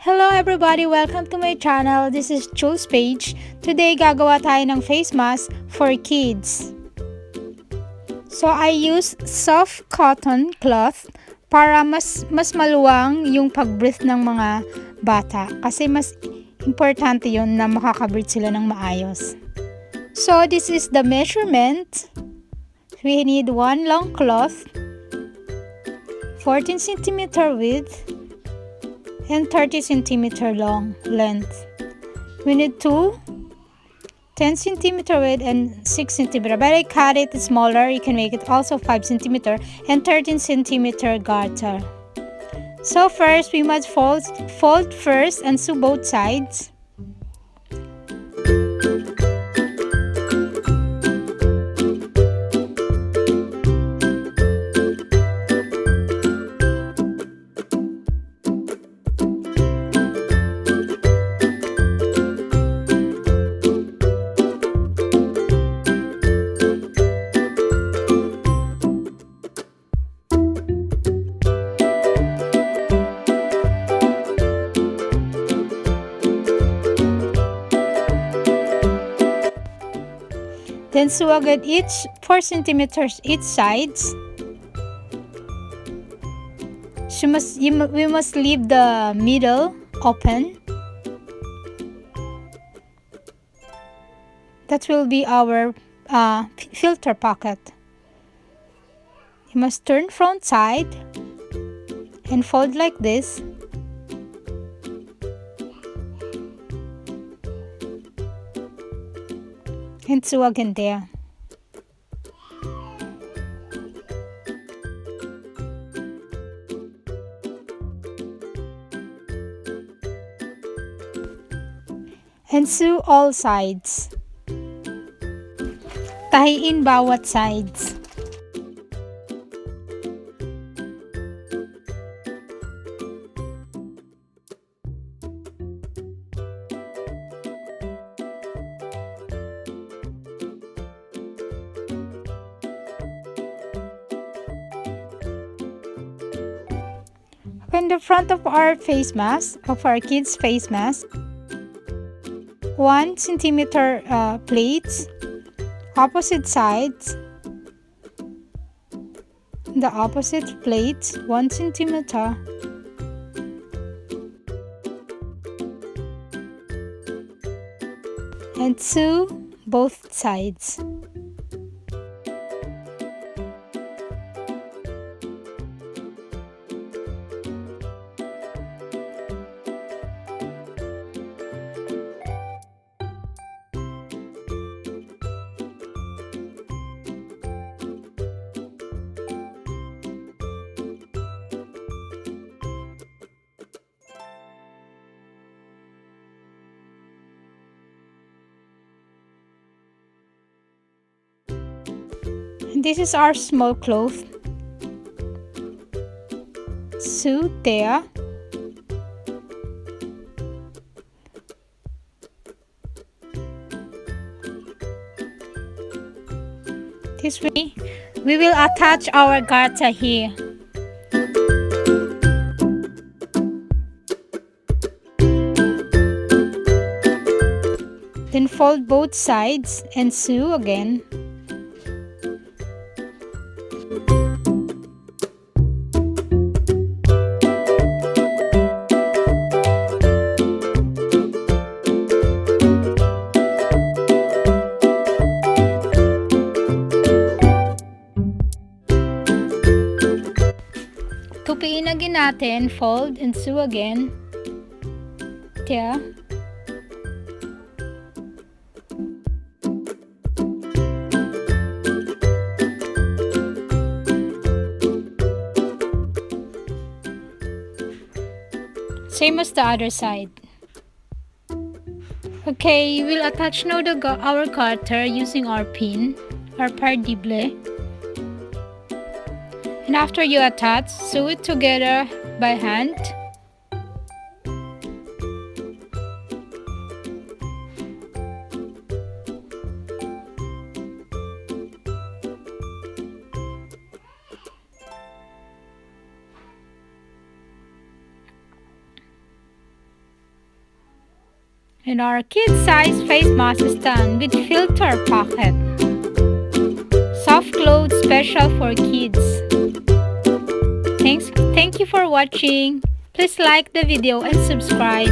Hello everybody! Welcome to my channel. This is Jules Page. Today, gagawa tayo ng face mask for kids. So, I use soft cotton cloth para mas maluwang yung pag-breathe ng mga bata. Kasi mas importante yun na makaka-breathe sila ng maayos. So, this is the measurement. We need one long cloth, 14 cm width, and 30 cm long length. We need two 10 cm width and 6 cm, but I cut it smaller. You can make it also 5 cm and 13 cm garter. So first we must fold first and sew both sides. Then sew again each 4 cm each sides. We must leave the middle open. That will be our filter pocket. You must turn front side and fold like this. And sew again there. And sew all sides. Tahiin bawat sides. In the front of our face mask, of our kids' face mask, 1 cm plates, opposite sides, the opposite plates, 1 cm, and sew both sides. This is our small cloth. Sew there. This way, we will attach our garter here. Then fold both sides and sew again. Tupiin again natin, fold and sew again. There. Same as the other side. Okay, we'll attach now our garter using our pin, our breathablec. And after you attach, sew it together by hand. And our kid-size face mask is done with filter pocket. Soft clothes special for kids. Thank you for watching. Please like the video and subscribe.